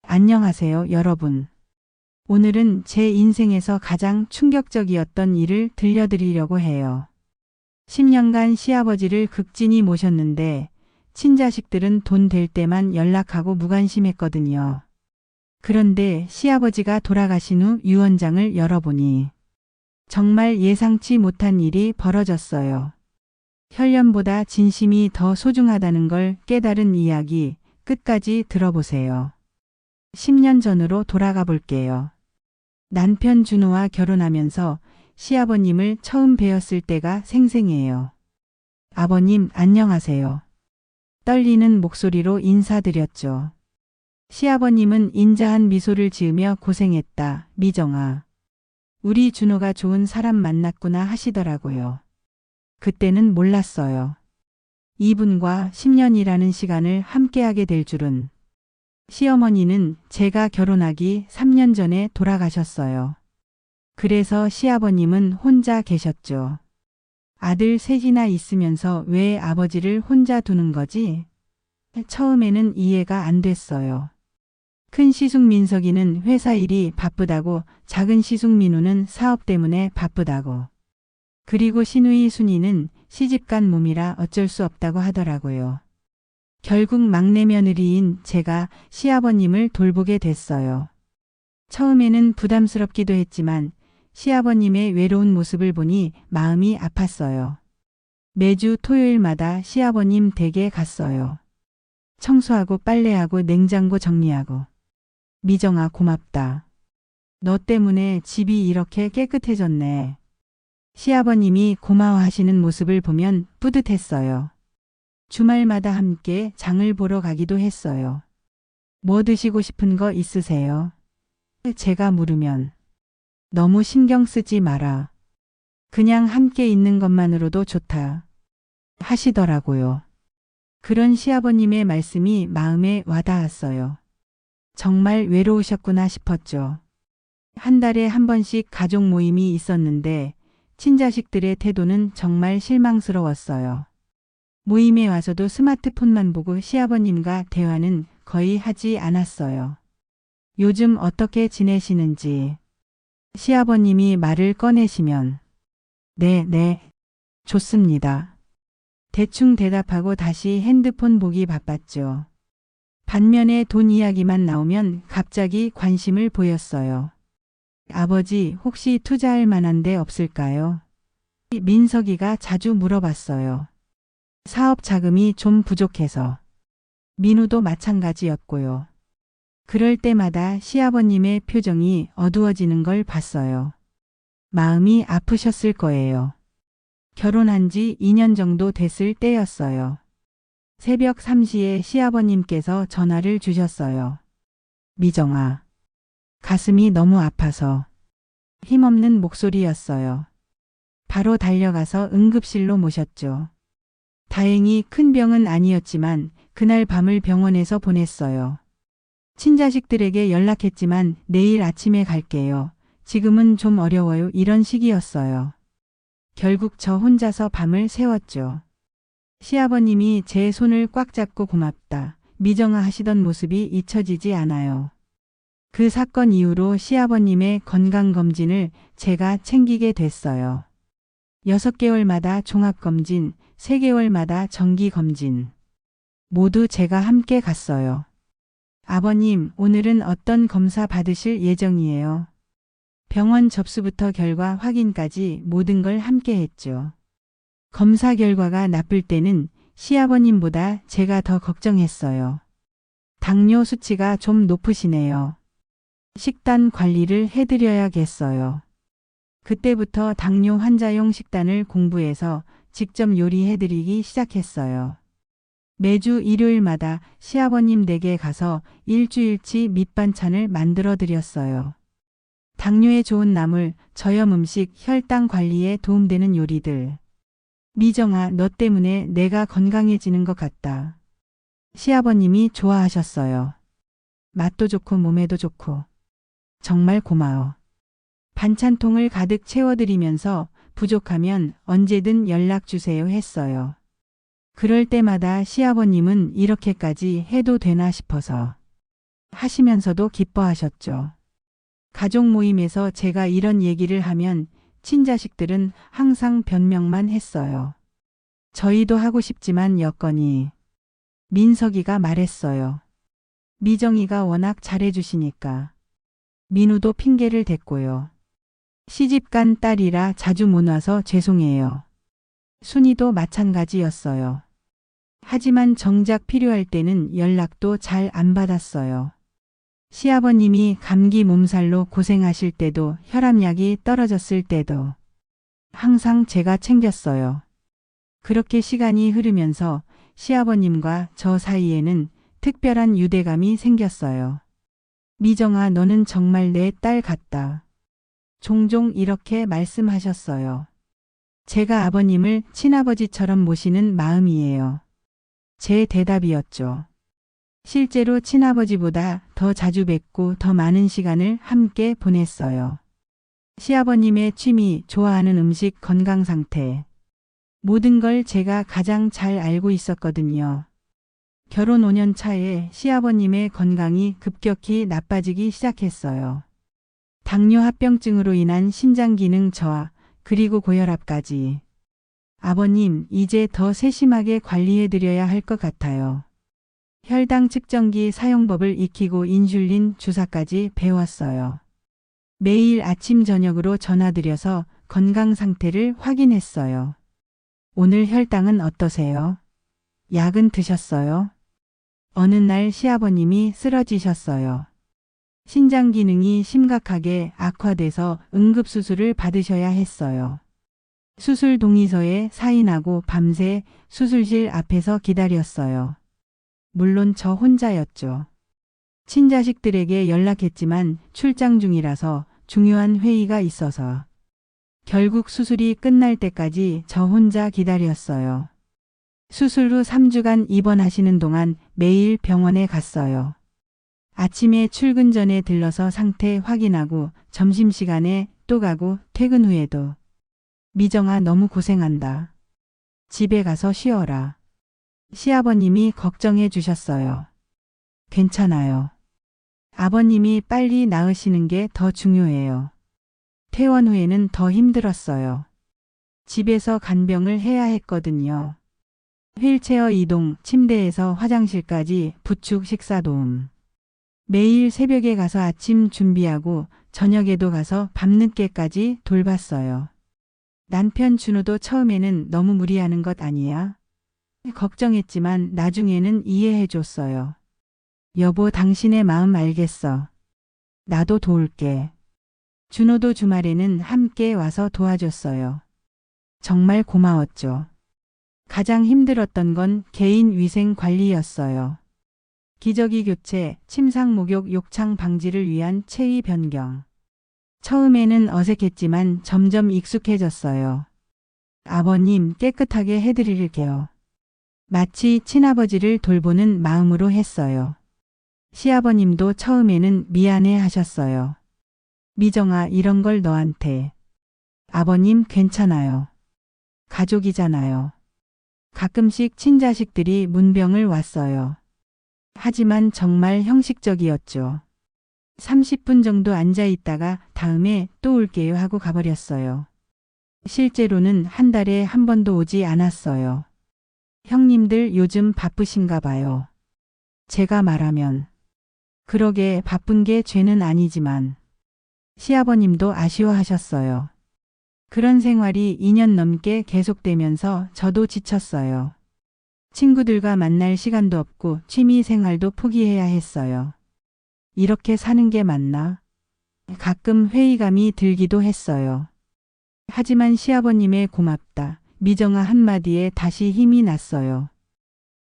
안녕하세요, 여러분. 오늘은 제 인생에서 가장 충격적이었던 일을 들려드리려고 해요. 10년간 시아버지를 극진히 모셨는데 친자식들은 돈 될 때만 연락하고 무관심했거든요. 그런데 시아버지가 돌아가신 후 유언장을 열어보니 정말 예상치 못한 일이 벌어졌어요. 혈연보다 진심이 더 소중하다는 걸 깨달은 이야기 끝까지 들어보세요. 10년 전으로 돌아가 볼게요. 남편 준호와 결혼하면서 시아버님을 처음 뵈었을 때가 생생해요. 아버님, 안녕하세요. 떨리는 목소리로 인사드렸죠. 시아버님은 인자한 미소를 지으며 고생했다, 미정아. 우리 준호가 좋은 사람 만났구나 하시더라고요. 그때는 몰랐어요. 이분과 10년이라는 시간을 함께하게 될 줄은. 시어머니는 제가 결혼하기 3년 전에 돌아가셨어요. 그래서 시아버님은 혼자 계셨죠. 아들 셋이나 있으면서 왜 아버지를 혼자 두는 거지? 처음에는 이해가 안 됐어요. 큰 시숙 민석이는 회사 일이 바쁘다고, 작은 시숙 민우는 사업 때문에 바쁘다고. 그리고 시누이 순이는 시집간 몸이라 어쩔 수 없다고 하더라고요. 결국 막내 며느리인 제가 시아버님을 돌보게 됐어요. 처음에는 부담스럽기도 했지만 시아버님의 외로운 모습을 보니 마음이 아팠어요. 매주 토요일마다 시아버님 댁에 갔어요. 청소하고 빨래하고 냉장고 정리하고. 미정아, 고맙다. 너 때문에 집이 이렇게 깨끗해졌네. 시아버님이 고마워하시는 모습을 보면 뿌듯했어요. 주말마다 함께 장을 보러 가기도 했어요. 뭐 드시고 싶은 거 있으세요? 제가 물으면 너무 신경 쓰지 마라. 그냥 함께 있는 것만으로도 좋다 하시더라고요. 그런 시아버님의 말씀이 마음에 와닿았어요. 정말 외로우셨구나 싶었죠. 한 달에 한 번씩 가족 모임이 있었는데 친자식들의 태도는 정말 실망스러웠어요. 모임에 와서도 스마트폰만 보고 시아버님과 대화는 거의 하지 않았어요. 요즘 어떻게 지내시는지 시아버님이 말을 꺼내시면 네, 좋습니다. 대충 대답하고 다시 핸드폰 보기 바빴죠. 반면에 돈 이야기만 나오면 갑자기 관심을 보였어요. 아버지, 혹시 투자할 만한 데 없을까요? 민석이가 자주 물어봤어요. 사업 자금이 좀 부족해서. 민우도 마찬가지였고요. 그럴 때마다 시아버님의 표정이 어두워지는 걸 봤어요. 마음이 아프셨을 거예요. 결혼한 지 2년 정도 됐을 때였어요. 새벽 3시에 시아버님께서 전화를 주셨어요. 미정아. 가슴이 너무 아파서. 힘없는 목소리였어요. 바로 달려가서 응급실로 모셨죠. 다행히 큰 병은 아니었지만 그날 밤을 병원에서 보냈어요. 친자식들에게 연락했지만 내일 아침에 갈게요. 지금은 좀 어려워요. 이런 식이었어요. 결국 저 혼자서 밤을 새웠죠. 시아버님이 제 손을 꽉 잡고 고맙다, 미정아 하시던 모습이 잊혀지지 않아요. 그 사건 이후로 시아버님의 건강검진을 제가 챙기게 됐어요. 6개월마다 종합검진, 3개월마다 정기검진. 모두 제가 함께 갔어요. 아버님, 오늘은 어떤 검사 받으실 예정이에요? 병원 접수부터 결과 확인까지 모든 걸 함께 했죠. 검사 결과가 나쁠 때는 시아버님보다 제가 더 걱정했어요. 당뇨 수치가 좀 높으시네요. 식단 관리를 해드려야겠어요. 그때부터 당뇨 환자용 식단을 공부해서 직접 요리해드리기 시작했어요. 매주 일요일마다 시아버님 댁에 가서 일주일치 밑반찬을 만들어 드렸어요. 당뇨에 좋은 나물, 저염 음식, 혈당 관리에 도움되는 요리들. 미정아, 너 때문에 내가 건강해지는 것 같다. 시아버님이 좋아하셨어요. 맛도 좋고 몸에도 좋고. 정말 고마워. 반찬통을 가득 채워드리면서 부족하면 언제든 연락 주세요 했어요. 그럴 때마다 시아버님은 이렇게까지 해도 되나 싶어서 하시면서도 기뻐하셨죠. 가족 모임에서 제가 이런 얘기를 하면 친자식들은 항상 변명만 했어요. 저희도 하고 싶지만 여건이. 민석이가 말했어요. 미정이가 워낙 잘해주시니까. 민우도 핑계를 댔고요. 시집간 딸이라 자주 못 와서 죄송해요. 순이도 마찬가지였어요. 하지만 정작 필요할 때는 연락도 잘 안 받았어요. 시아버님이 감기 몸살로 고생하실 때도 혈압약이 떨어졌을 때도 항상 제가 챙겼어요. 그렇게 시간이 흐르면서 시아버님과 저 사이에는 특별한 유대감이 생겼어요. 미정아, 너는 정말 내 딸 같다. 종종 이렇게 말씀하셨어요. 제가 아버님을 친아버지처럼 모시는 마음이에요. 제 대답이었죠. 실제로 친아버지보다 더 자주 뵙고 더 많은 시간을 함께 보냈어요. 시아버님의 취미, 좋아하는 음식, 건강 상태. 모든 걸 제가 가장 잘 알고 있었거든요. 결혼 5년 차에 시아버님의 건강이 급격히 나빠지기 시작했어요. 당뇨 합병증으로 인한 신장 기능 저하, 그리고 고혈압까지. 아버님, 이제 더 세심하게 관리해드려야 할 것 같아요. 혈당 측정기 사용법을 익히고 인슐린 주사까지 배웠어요. 매일 아침 저녁으로 전화드려서 건강 상태를 확인했어요. 오늘 혈당은 어떠세요? 약은 드셨어요? 어느 날 시아버님이 쓰러지셨어요. 신장 기능이 심각하게 악화돼서 응급수술을 받으셔야 했어요. 수술 동의서에 사인하고 밤새 수술실 앞에서 기다렸어요. 물론 저 혼자였죠. 친자식들에게 연락했지만 출장 중이라서 중요한 회의가 있어서. 결국 수술이 끝날 때까지 저 혼자 기다렸어요. 수술 후 3주간 입원하시는 동안 매일 병원에 갔어요. 아침에 출근 전에 들러서 상태 확인하고 점심시간에 또 가고 퇴근 후에도. 미정아, 너무 고생한다. 집에 가서 쉬어라. 시아버님이 걱정해 주셨어요. 괜찮아요. 아버님이 빨리 나으시는 게 더 중요해요. 퇴원 후에는 더 힘들었어요. 집에서 간병을 해야 했거든요. 휠체어 이동, 침대에서 화장실까지 부축 식사 도움. 매일 새벽에 가서 아침 준비하고 저녁에도 가서 밤늦게까지 돌봤어요. 남편 준호도 처음에는 너무 무리하는 것 아니야? 걱정했지만 나중에는 이해해 줬어요. 여보, 당신의 마음 알겠어. 나도 도울게. 준호도 주말에는 함께 와서 도와줬어요. 정말 고마웠죠. 가장 힘들었던 건 개인 위생 관리였어요. 기저귀 교체, 침상 목욕 욕창 방지를 위한 체위 변경. 처음에는 어색했지만 점점 익숙해졌어요. 아버님, 깨끗하게 해드릴게요. 마치 친아버지를 돌보는 마음으로 했어요. 시아버님도 처음에는 미안해 하셨어요. 미정아, 이런 걸 너한테. 아버님, 괜찮아요. 가족이잖아요. 가끔씩 친자식들이 문병을 왔어요. 하지만 정말 형식적이었죠. 30분 정도 앉아 있다가 다음에 또 올게요 하고 가버렸어요. 실제로는 한 달에 한 번도 오지 않았어요. 형님들 요즘 바쁘신가 봐요. 제가 말하면. 그러게 바쁜 게 죄는 아니지만. 시아버님도 아쉬워하셨어요. 그런 생활이 2년 넘게 계속되면서 저도 지쳤어요. 친구들과 만날 시간도 없고 취미 생활도 포기해야 했어요. 이렇게 사는 게 맞나? 가끔 회의감이 들기도 했어요. 하지만 시아버님의 고맙다, 미정아 한마디에 다시 힘이 났어요.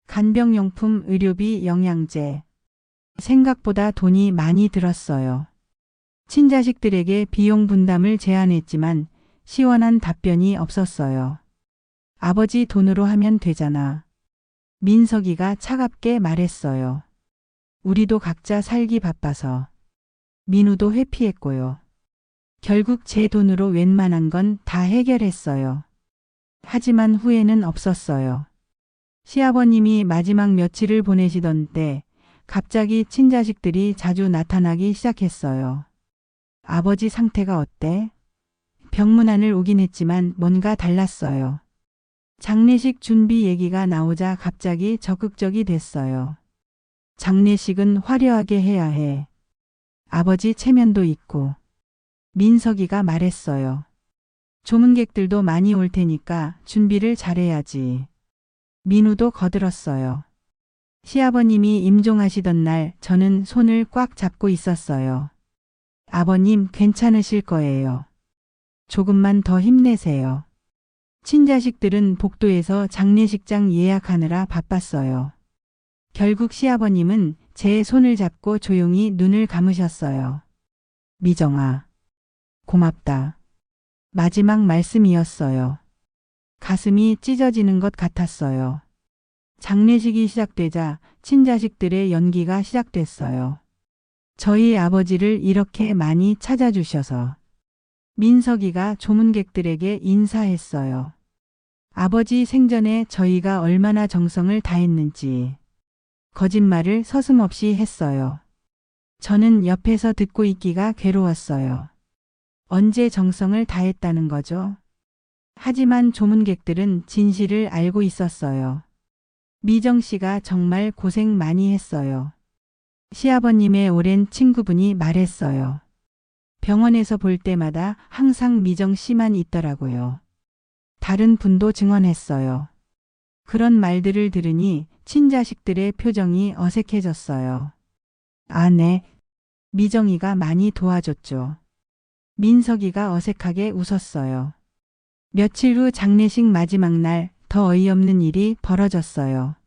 간병용품, 의료비, 영양제. 생각보다 돈이 많이 들었어요. 친자식들에게 비용 분담을 제안했지만 시원한 답변이 없었어요. 아버지 돈으로 하면 되잖아. 민석이가 차갑게 말했어요. 우리도 각자 살기 바빠서. 민우도 회피했고요. 결국 제 돈으로 웬만한 건 다 해결했어요. 하지만 후회는 없었어요. 시아버님이 마지막 며칠을 보내시던 때 갑자기 친자식들이 자주 나타나기 시작했어요. 아버지 상태가 어때? 병문안을 오긴 했지만 뭔가 달랐어요. 장례식 준비 얘기가 나오자 갑자기 적극적이 됐어요. 장례식은 화려하게 해야 해. 아버지 체면도 있고. 민석이가 말했어요. 조문객들도 많이 올 테니까 준비를 잘해야지. 민우도 거들었어요. 시아버님이 임종하시던 날 저는 손을 꽉 잡고 있었어요. 아버님 괜찮으실 거예요. 조금만 더 힘내세요. 친자식들은 복도에서 장례식장 예약하느라 바빴어요. 결국 시아버님은 제 손을 잡고 조용히 눈을 감으셨어요. 미정아, 고맙다. 마지막 말씀이었어요. 가슴이 찢어지는 것 같았어요. 장례식이 시작되자 친자식들의 연기가 시작됐어요. 저희 아버지를 이렇게 많이 찾아주셔서. 민석이가 조문객들에게 인사했어요. 아버지 생전에 저희가 얼마나 정성을 다했는지. 거짓말을 서슴없이 했어요. 저는 옆에서 듣고 있기가 괴로웠어요. 언제 정성을 다했다는 거죠? 하지만 조문객들은 진실을 알고 있었어요. 미정 씨가 정말 고생 많이 했어요. 시아버님의 오랜 친구분이 말했어요. 병원에서 볼 때마다 항상 미정 씨만 있더라고요. 다른 분도 증언했어요. 그런 말들을 들으니 친자식들의 표정이 어색해졌어요. 아, 네. 미정이가 많이 도와줬죠. 민석이가 어색하게 웃었어요. 며칠 후 장례식 마지막 날 더 어이없는 일이 벌어졌어요.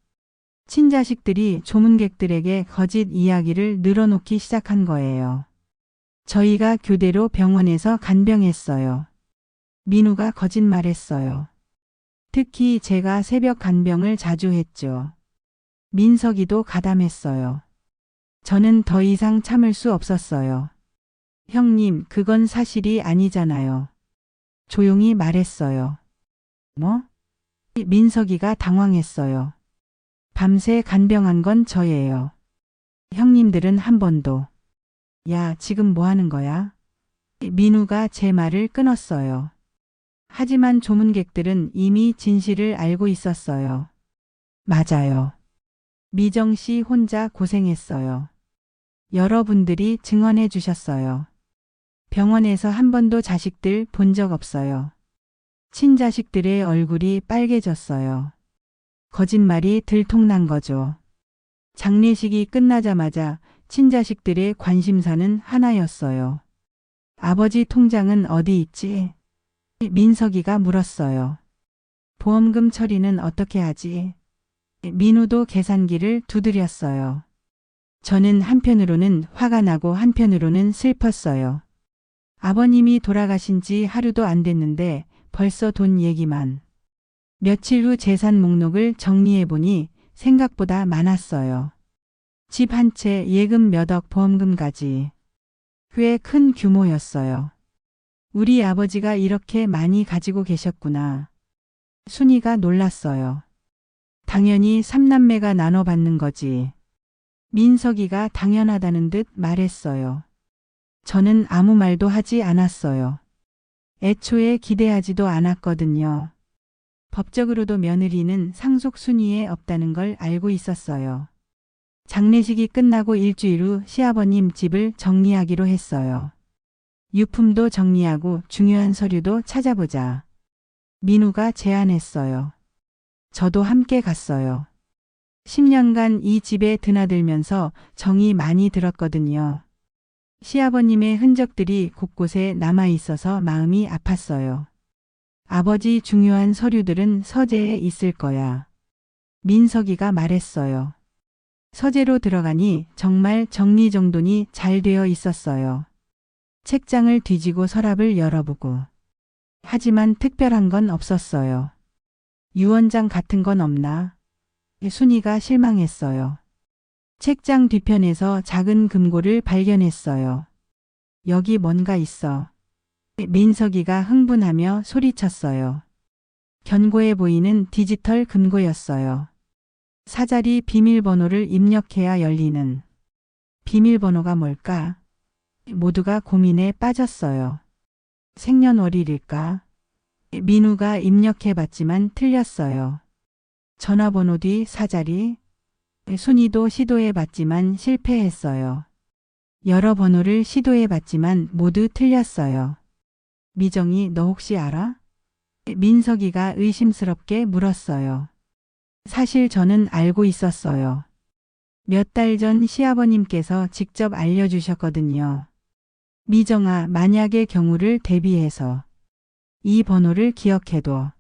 친자식들이 조문객들에게 거짓 이야기를 늘어놓기 시작한 거예요. 저희가 교대로 병원에서 간병했어요. 민우가 거짓말했어요. 특히 제가 새벽 간병을 자주 했죠. 민석이도 가담했어요. 저는 더 이상 참을 수 없었어요. 형님, 그건 사실이 아니잖아요. 조용히 말했어요. 뭐? 민석이가 당황했어요. 밤새 간병한 건 저예요. 형님들은 한 번도. 야, 지금 뭐 하는 거야? 민우가 제 말을 끊었어요. 하지만 조문객들은 이미 진실을 알고 있었어요. 맞아요. 미정 씨 혼자 고생했어요. 여러분들이 증언해 주셨어요. 병원에서 한 번도 자식들 본 적 없어요. 친자식들의 얼굴이 빨개졌어요. 거짓말이 들통난 거죠. 장례식이 끝나자마자 친자식들의 관심사는 하나였어요. 아버지 통장은 어디 있지? 민석이가 물었어요. 보험금 처리는 어떻게 하지? 민우도 계산기를 두드렸어요. 저는 한편으로는 화가 나고 한편으로는 슬펐어요. 아버님이 돌아가신 지 하루도 안 됐는데 벌써 돈 얘기만. 며칠 후 재산 목록을 정리해보니 생각보다 많았어요. 집 한 채, 예금 몇 억, 보험금까지. 꽤 큰 규모였어요. 우리 아버지가 이렇게 많이 가지고 계셨구나. 순이가 놀랐어요. 당연히 삼남매가 나눠받는 거지. 민석이가 당연하다는 듯 말했어요. 저는 아무 말도 하지 않았어요. 애초에 기대하지도 않았거든요. 법적으로도 며느리는 상속 순위에 없다는 걸 알고 있었어요. 장례식이 끝나고 일주일 후 시아버님 집을 정리하기로 했어요. 유품도 정리하고 중요한 서류도 찾아보자. 민우가 제안했어요. 저도 함께 갔어요. 10년간 이 집에 드나들면서 정이 많이 들었거든요. 시아버님의 흔적들이 곳곳에 남아 있어서 마음이 아팠어요. 아버지 중요한 서류들은 서재에 있을 거야. 민석이가 말했어요. 서재로 들어가니 정말 정리정돈이 잘 되어 있었어요. 책장을 뒤지고 서랍을 열어보고. 하지만 특별한 건 없었어요. 유언장 같은 건 없나? 순이가 실망했어요. 책장 뒤편에서 작은 금고를 발견했어요. 여기 뭔가 있어. 민석이가 흥분하며 소리쳤어요. 견고해 보이는 디지털 금고였어요. 사자리 비밀번호를 입력해야 열리는. 비밀번호가 뭘까? 모두가 고민에 빠졌어요. 생년월일일까? 민우가 입력해봤지만 틀렸어요. 전화번호 뒤 사자리. 순이도 시도해봤지만 실패했어요. 여러 번호를 시도해봤지만 모두 틀렸어요. 미정이 너 혹시 알아? 민석이가 의심스럽게 물었어요. 사실 저는 알고 있었어요. 몇 달 전 시아버님께서 직접 알려주셨거든요. 미정아, 만약의 경우를 대비해서 이 번호를 기억해둬.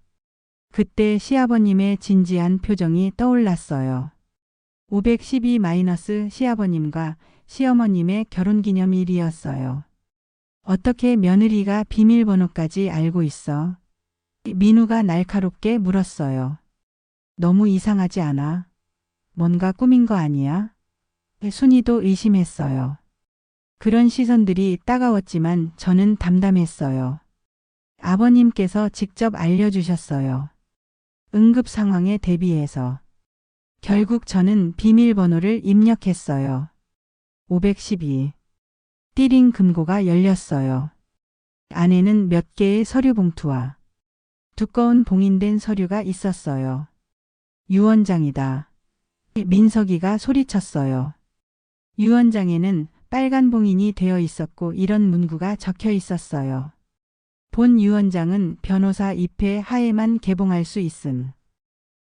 그때 시아버님의 진지한 표정이 떠올랐어요. 512- 시아버님과 시어머님의 결혼기념일이었어요. 어떻게 며느리가 비밀번호까지 알고 있어? 민우가 날카롭게 물었어요. 너무 이상하지 않아? 뭔가 꾸민 거 아니야? 순이도 의심했어요. 그런 시선들이 따가웠지만 저는 담담했어요. 아버님께서 직접 알려주셨어요. 응급 상황에 대비해서. 결국 저는 비밀번호를 입력했어요. 512. 띠링 금고가 열렸어요. 안에는 몇 개의 서류 봉투와 두꺼운 봉인된 서류가 있었어요. 유언장이다. 민석이가 소리쳤어요. 유언장에는 빨간 봉인이 되어 있었고 이런 문구가 적혀 있었어요. 본 유언장은 변호사 입회 하에만 개봉할 수 있음.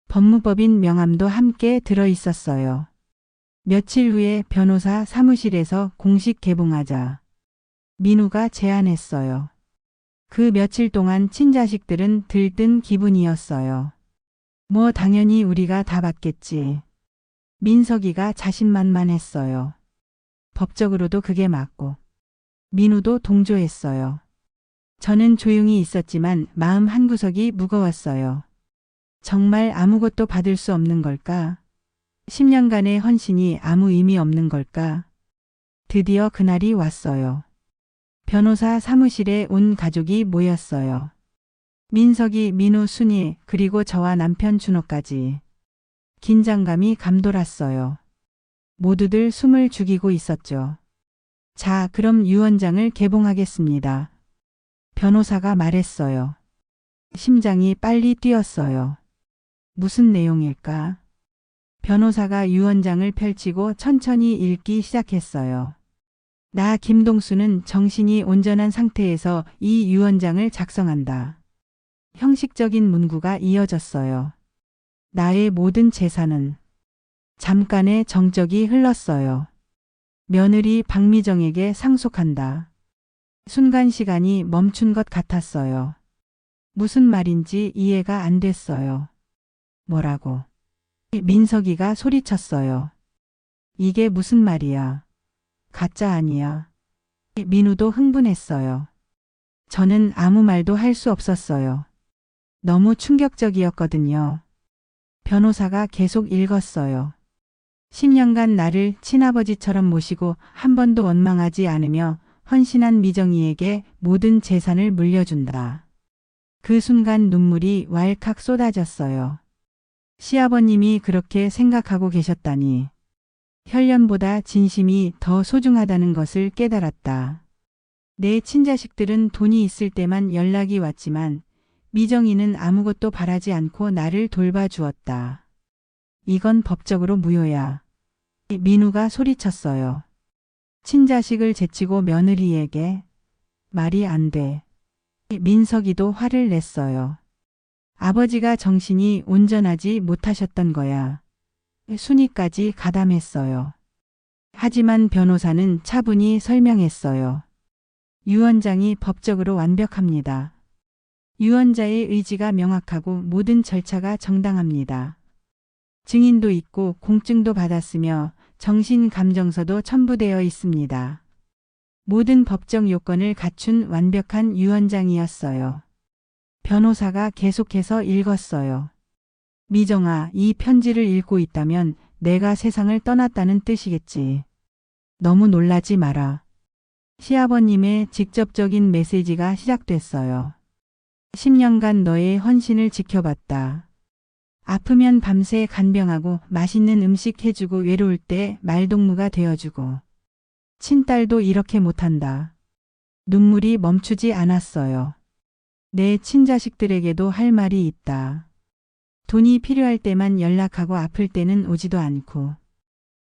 법무법인 명함도 함께 들어 있었어요. 며칠 후에 변호사 사무실에서 공식 개봉하자 민우가 제안했어요. 그 며칠 동안 친자식들은 들뜬 기분이었어요. 뭐 당연히 우리가 다 받겠지. 민석이가 자신만만했어요. 법적으로도 그게 맞고. 민우도 동조했어요. 저는 조용히 있었지만 마음 한구석이 무거웠어요. 정말 아무것도 받을 수 없는 걸까? 10년간의 헌신이 아무 의미 없는 걸까? 드디어 그날이 왔어요. 변호사 사무실에 온 가족이 모였어요. 민석이, 민우, 순이, 그리고 저와 남편 준호까지. 긴장감이 감돌았어요. 모두들 숨을 죽이고 있었죠. 자, 그럼 유언장을 개봉하겠습니다. 변호사가 말했어요. 심장이 빨리 뛰었어요. 무슨 내용일까? 변호사가 유언장을 펼치고 천천히 읽기 시작했어요. 나 김동수는 정신이 온전한 상태에서 이 유언장을 작성한다. 형식적인 문구가 이어졌어요. 나의 모든 재산은. 잠깐의 정적이 흘렀어요. 며느리 박미정에게 상속한다. 순간 시간이 멈춘 것 같았어요. 무슨 말인지 이해가 안 됐어요. 뭐라고? 민석이가 소리쳤어요. 이게 무슨 말이야? 가짜 아니야. 민우도 흥분했어요. 저는 아무 말도 할 수 없었어요. 너무 충격적이었거든요. 변호사가 계속 읽었어요. 10년간 나를 친아버지처럼 모시고 한 번도 원망하지 않으며 헌신한 미정이에게 모든 재산을 물려준다. 그 순간 눈물이 왈칵 쏟아졌어요. 시아버님이 그렇게 생각하고 계셨다니. 혈연보다 진심이 더 소중하다는 것을 깨달았다. 내 친자식들은 돈이 있을 때만 연락이 왔지만 미정이는 아무것도 바라지 않고 나를 돌봐주었다. 이건 법적으로 무효야. 민우가 소리쳤어요. 친자식을 제치고 며느리에게. 말이 안 돼. 민석이도 화를 냈어요. 아버지가 정신이 온전하지 못하셨던 거야. 순이까지 가담했어요. 하지만 변호사는 차분히 설명했어요. 유언장이 법적으로 완벽합니다. 유언자의 의지가 명확하고 모든 절차가 정당합니다. 증인도 있고 공증도 받았으며 정신감정서도 첨부되어 있습니다. 모든 법적 요건을 갖춘 완벽한 유언장이었어요. 변호사가 계속해서 읽었어요. 미정아, 이 편지를 읽고 있다면 내가 세상을 떠났다는 뜻이겠지. 너무 놀라지 마라. 시아버님의 직접적인 메시지가 시작됐어요. 10년간 너의 헌신을 지켜봤다. 아프면 밤새 간병하고 맛있는 음식 해주고 외로울 때 말동무가 되어주고. 친딸도 이렇게 못한다. 눈물이 멈추지 않았어요. 내 친자식들에게도 할 말이 있다. 돈이 필요할 때만 연락하고 아플 때는 오지도 않고.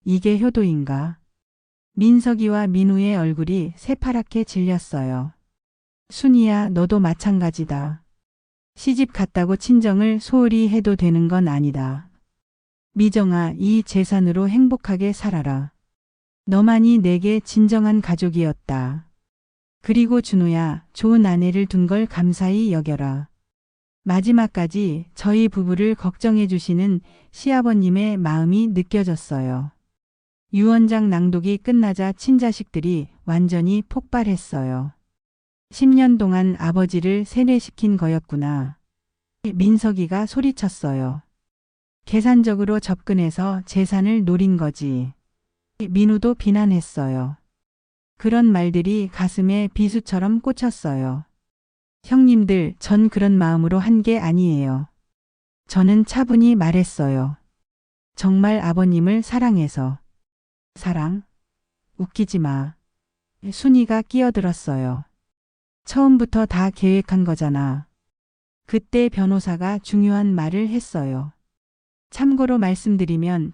이게 효도인가? 민석이와 민우의 얼굴이 새파랗게 질렸어요. 순이야, 너도 마찬가지다. 시집 갔다고 친정을 소홀히 해도 되는 건 아니다. 미정아, 이 재산으로 행복하게 살아라. 너만이 내게 진정한 가족이었다. 그리고 준우야, 좋은 아내를 둔 걸 감사히 여겨라. 마지막까지 저희 부부를 걱정해 주시는 시아버님의 마음이 느껴졌어요. 유언장 낭독이 끝나자 친자식들이 완전히 폭발했어요. 10년 동안 아버지를 세뇌시킨 거였구나. 민석이가 소리쳤어요. 계산적으로 접근해서 재산을 노린 거지. 민우도 비난했어요. 그런 말들이 가슴에 비수처럼 꽂혔어요. 형님들, 전 그런 마음으로 한 게 아니에요. 저는 차분히 말했어요. 정말 아버님을 사랑해서. 사랑? 웃기지 마. 순이가 끼어들었어요. 처음부터 다 계획한 거잖아. 그때 변호사가 중요한 말을 했어요. 참고로 말씀드리면